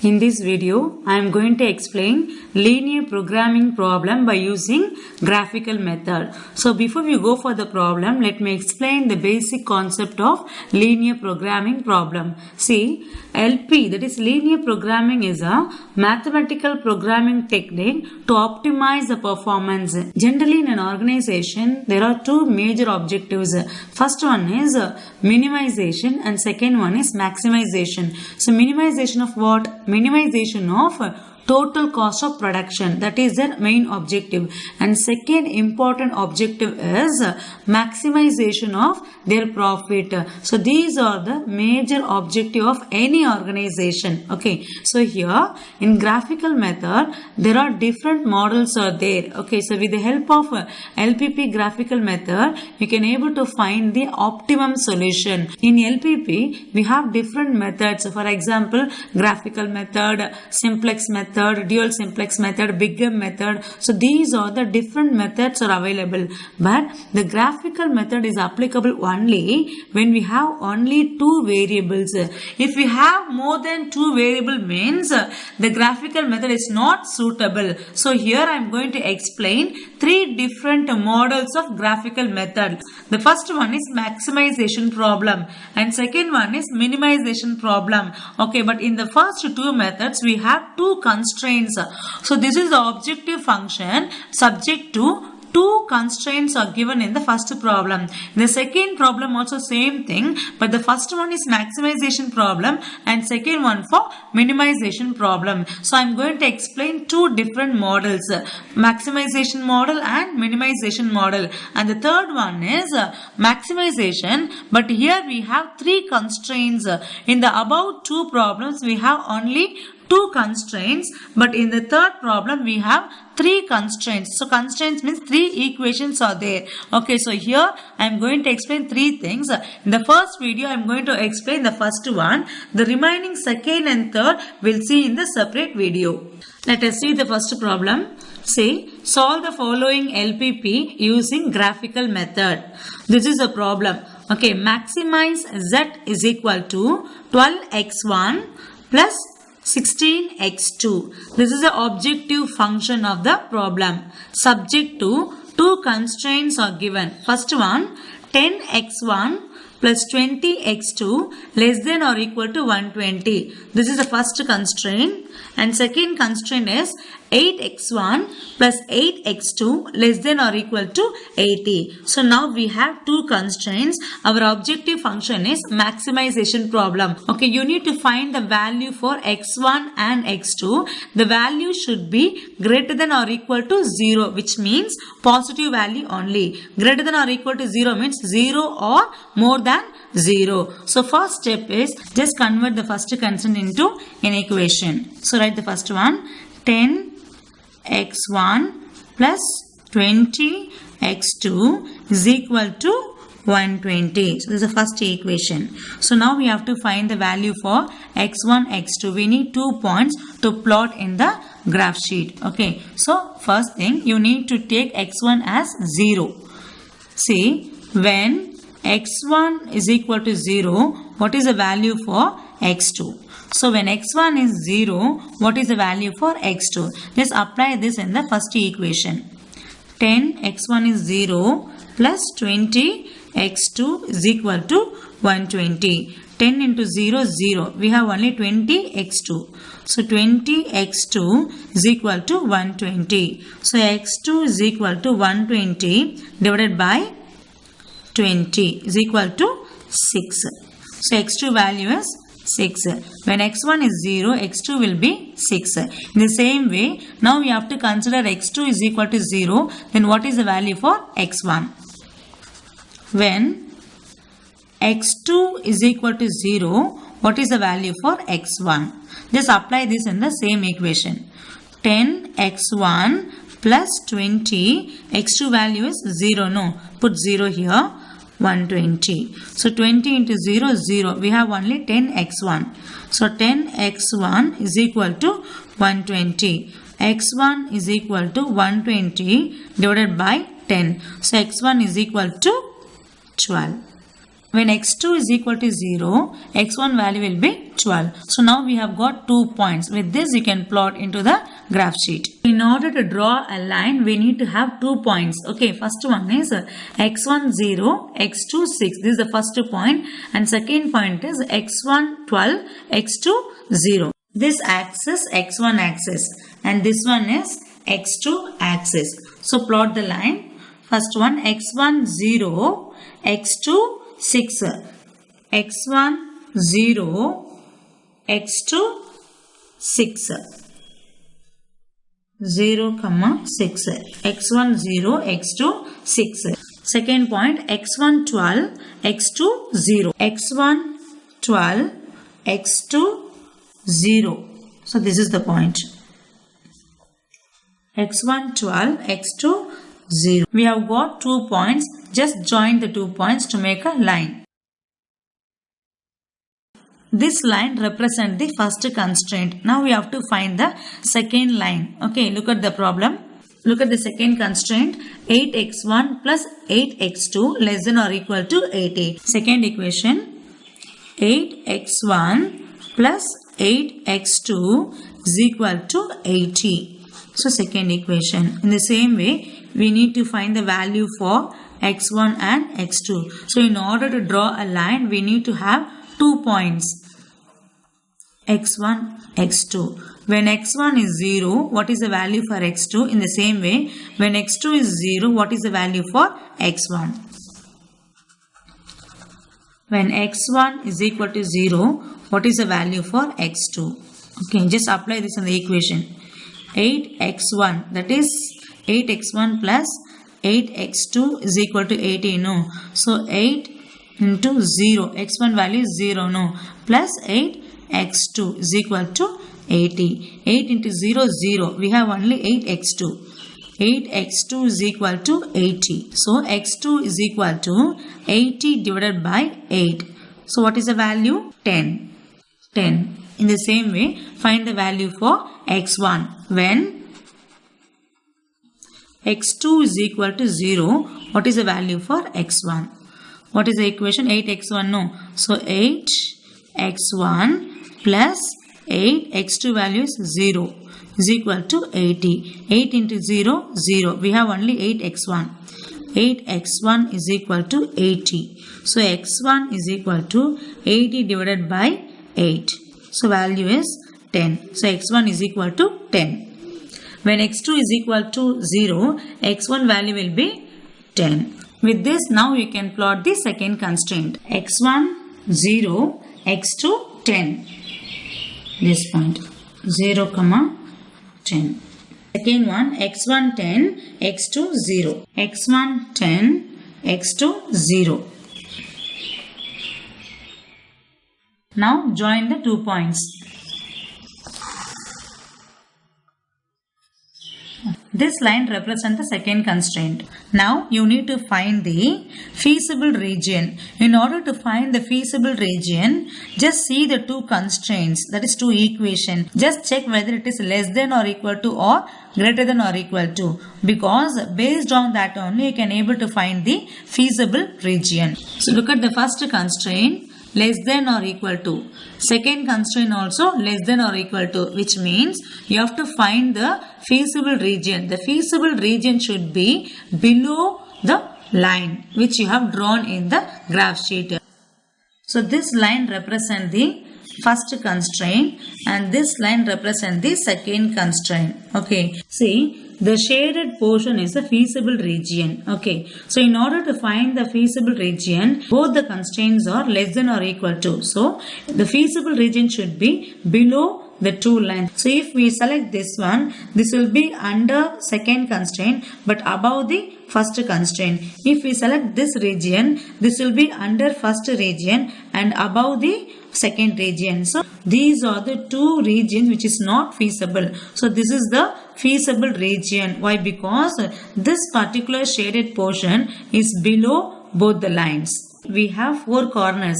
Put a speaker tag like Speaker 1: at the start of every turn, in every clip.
Speaker 1: In this video, I am going to explain linear programming problem by using graphical method. So before we go for the problem, let me explain the basic concept of linear programming problem. See, LP, that is linear programming, is a mathematical programming technique to optimize the performance. Generally in an organization, there are two major objectives. First one is minimization and second one is maximization. So minimization of what? Minimization of total cost of production, that is their main objective, and second important objective is maximization of their profit. So these are the major objective of any organization. Okay, so here in graphical method there are different models are there. Okay, so with the help of LPP graphical method you can able to find the optimum solution. In LPP we have different methods. For example, graphical method, simplex method, dual simplex method, big M method. So these are the different methods are available, but the graphical method is applicable only when we have only two variables. If we have more than two variable means the graphical method is not suitable. So here I am going to explain three different models of graphical method. The first one is maximization problem and second one is minimization problem. Okay, but in the first two methods we have two constraints. So this is the objective function subject to two constraints are given in the first problem. In the second problem also same thing, but the first one is maximization problem and second one for minimization problem. So I am going to explain two different models, maximization model and minimization model, and the third one is maximization, but here we have three constraints. In the above two problems we have only two constraints, but in the third problem we have three constraints. So constraints means three equations are there. Okay, so here I am going to explain three things. In the first video I am going to explain the first one. The remaining second and third we'll see in the separate video. Let us see the first problem. Say, solve the following LPP using graphical method. This is a problem. Okay, maximize Z is equal to 12x1 plus 16x2. This is the objective function of the problem. Subject to two constraints are given. First one, 10x1 plus 20x2 less than or equal to 120. This is the first constraint, and second constraint is 8x1 plus 8x2 less than or equal to 80. So now we have two constraints. Our objective function is maximization problem. Okay, you need to find the value for x1 and x2. The value should be greater than or equal to 0, which means positive value only. Greater than or equal to 0 means 0 or more than 0. So first step is just convert the first constant into an equation. So write the first one, 10x1 plus 20x2 is equal to 120. So this is the first equation. So now we have to find the value for x1, x2. We need 2 points to plot in the graph sheet. Okay, so first thing you need to take x1 as 0. See, when x1 is equal to 0, what is the value for x2? So when x1 is 0, what is the value for x2? Let's apply this in the first equation. 10x1 is 0 plus 20x2 is equal to 120. 10 into 0 is 0. We have only 20x2. So 20x2 is equal to 120. So x2 is equal to 120 divided by 20 is equal to 6. So x2 value is 6. When x1 is 0, x2 will be 6. In the same way, now we have to consider x2 is equal to 0. Then what is the value for x1? When x2 is equal to 0, what is the value for x1? Just apply this in the same equation. 10x1 plus 20, x2 value is 0. No, put 0 here. 120. So 20 into 0 is 0. We have only 10x1. So 10x1 is equal to 120. x1 is equal to 120 divided by 10. So x1 is equal to 12. When x2 is equal to 0, x1 value will be 12. So now we have got 2 points. With this you can plot into the graph sheet. In order to draw a line, we need to have 2 points. Okay, first one is x1 0, x2 6. This is the first point. And second point is x1 12, x2 0. This axis x1 axis and this one is x2 axis. So plot the line. First one x1 0, x2 6, x1 0, x2 6, 0, 6, x1 0, x2 6. Second point x1 12, x2 0, x1 12, x2 0. So this is the point. x1 12, x2 0. We have got 2 points. Just join the 2 points to make a line. This line represents the first constraint. Now we have to find the second line. Okay, look at the problem. Look at the second constraint. 8x1 plus 8x2 less than or equal to 80. Second equation. 8x1 plus 8x2 is equal to 80. So second equation. In the same way, we need to find the value for x1 and x2. So in order to draw a line, we need to have 2 points. x1, x2. When x1 is 0, what is the value for x2? In the same way, when x2 is 0, what is the value for x1? When x1 is equal to 0, what is the value for x2? Okay, just apply this in the equation. 8x1, that is 8x1 plus 8x2 is equal to 80, no. So 8 into 0, x1 value is 0, no. Plus 8x2 is equal to 80. 8 into 0, 0. We have only 8x2. 8x2 is equal to 80. So x2 is equal to 80 divided by 8. So what is the value? 10. 10. In the same way, find the value for x1. When x2 is equal to 0, what is the value for x1? What is the equation? 8x1, no. So 8x1 plus 8x2 value is 0 is equal to 80. 8 into 0, 0. We have only 8x1. 8x1 is equal to 80. So x1 is equal to 80 divided by 8. So value is 10. So x1 is equal to 10. When x2 is equal to 0, x1 value will be 10. With this, now you can plot the second constraint. x1 0, x2 10. This point 0, 10. Second one x1 10, x2 0. x1 10, x2 0. Now join the 2 points. This line represents the second constraint. Now you need to find the feasible region. In order to find the feasible region, just see the 2 constraints, that is 2 equations. Just check whether it is less than or equal to or greater than or equal to, because based on that only you can able to find the feasible region. So look at the first constraint, less than or equal to. Second constraint also less than or equal to, which means you have to find the feasible region. The feasible region should be below the line which you have drawn in the graph sheet. So this line represents the first constraint and this line represents the second constraint. Okay, see, the shaded portion is the feasible region. Okay, so in order to find the feasible region, both the constraints are less than or equal to. So the feasible region should be below the 2 lines. So if we select this one, this will be under second constraint but above the first constraint. If we select this region, this will be under first region and above the second region. So these are the 2 regions which is not feasible. So this is the feasible region. Why? Because this particular shaded portion is below both the lines. We have 4 corners.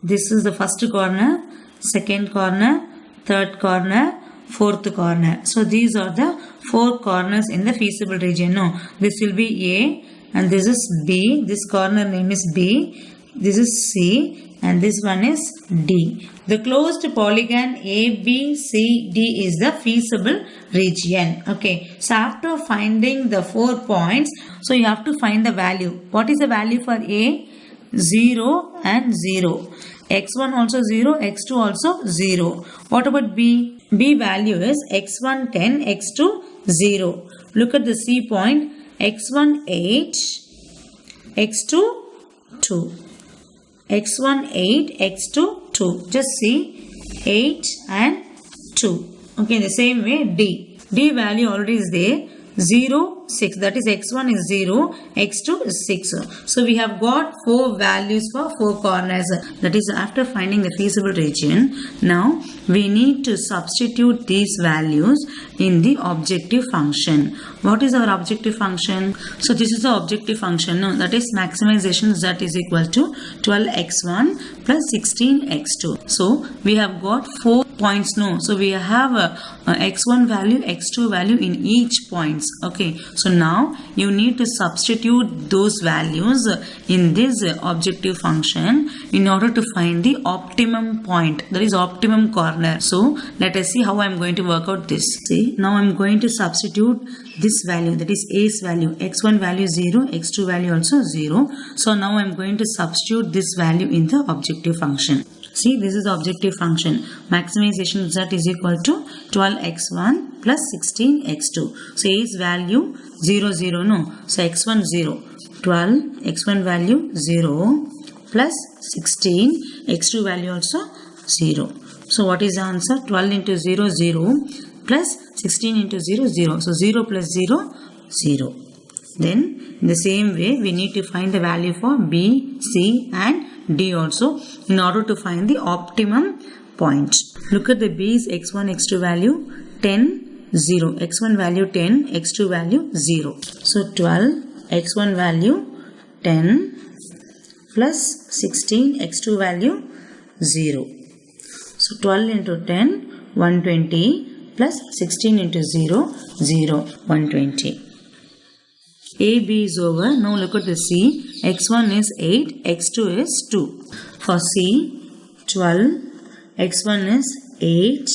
Speaker 1: This is the first corner, second corner, third corner, fourth corner. So these are the 4 corners in the feasible region. No, this will be A and this is B. This corner name is B. this is C, and this one is D. The closed polygon ABCD is the feasible region. Okay, so after finding the 4 points, so you have to find the value. What is the value for A? 0 and 0. X1 also 0, X2 also 0. What about B? B value is X1 10, X2 0. Look at the C point. X1 8, X2 2. X1 8, X2 2. Just see 8 and 2. Okay, the same way D. D value already is there. 0, 6. That is X1 is 0, X2 is 6. So we have got 4 values for 4 corners. That is after finding the feasible region. Now we need to substitute these values in the objective function. What is our objective function? So this is the objective function. No, that is maximization z is equal to 12x1 plus 16x2. So we have got 4 points. No, so we have x1 value, x2 value in each points. Okay, so now you need to substitute those values in this objective function in order to find the optimum point, that is optimum corner. So let us see how I am going to work out this. See, now I am going to substitute this value, that is A's value. X1 value 0, x2 value also 0. So now I am going to substitute this value in the objective function. See, this is the objective function. Maximization z is equal to 12x1 plus 16x2. So A's value 0, 0, no. So x1 0. 12, x1 value 0 plus 16, x2 value also 0. So what is the answer? 12 into 0, 0 plus 16 into 0, 0. So 0 plus 0, 0. Then in the same way we need to find the value for B, C and D also in order to find the optimum point. Look at the B's x1, x2 value 10, 0. x1 value 10, x2 value 0. So 12, x1 value 10 plus 16, x2 value 0. So 12 into 10, 120 plus 16 into 0, 0, 120. A, B is over. Now look at the C. X1 is 8, X2 is 2. For C, 12, X1 is 8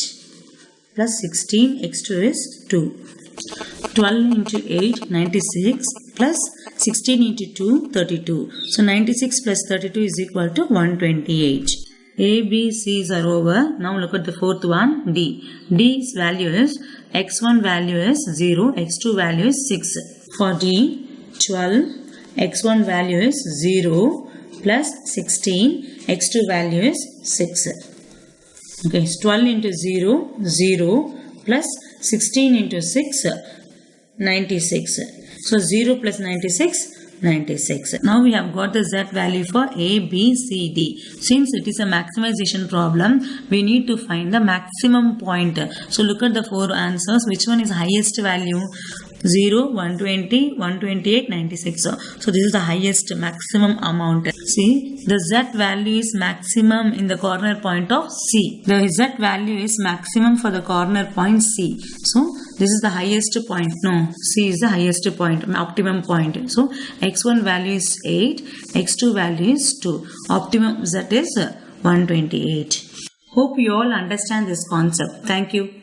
Speaker 1: plus 16, X2 is 2. 12 into 8, 96 plus 16 into 2, 32. So 96 plus 32 is equal to 128. A, B, C's are over. Now look at the fourth one, D. D's value is, X1 value is 0, X2 value is 6. For D, 12, x1 value is 0 plus 16, x2 value is 6. Okay, so 12 into 0, 0 plus 16 into 6, 96. So 0 plus 96, 96. Now we have got the Z value for A, B, C, D. Since it is a maximization problem, we need to find the maximum point. So look at the 4 answers. Which one is highest value? 0, 120, 128, 96. So this is the highest maximum amount. See, the Z value is maximum in the corner point of C. The Z value is maximum for the corner point C. So this is the highest point. No, C is the highest point, optimum point. So x1 value is 8, x2 value is 2. Optimum Z is 128. Hope you all understand this concept. Thank you.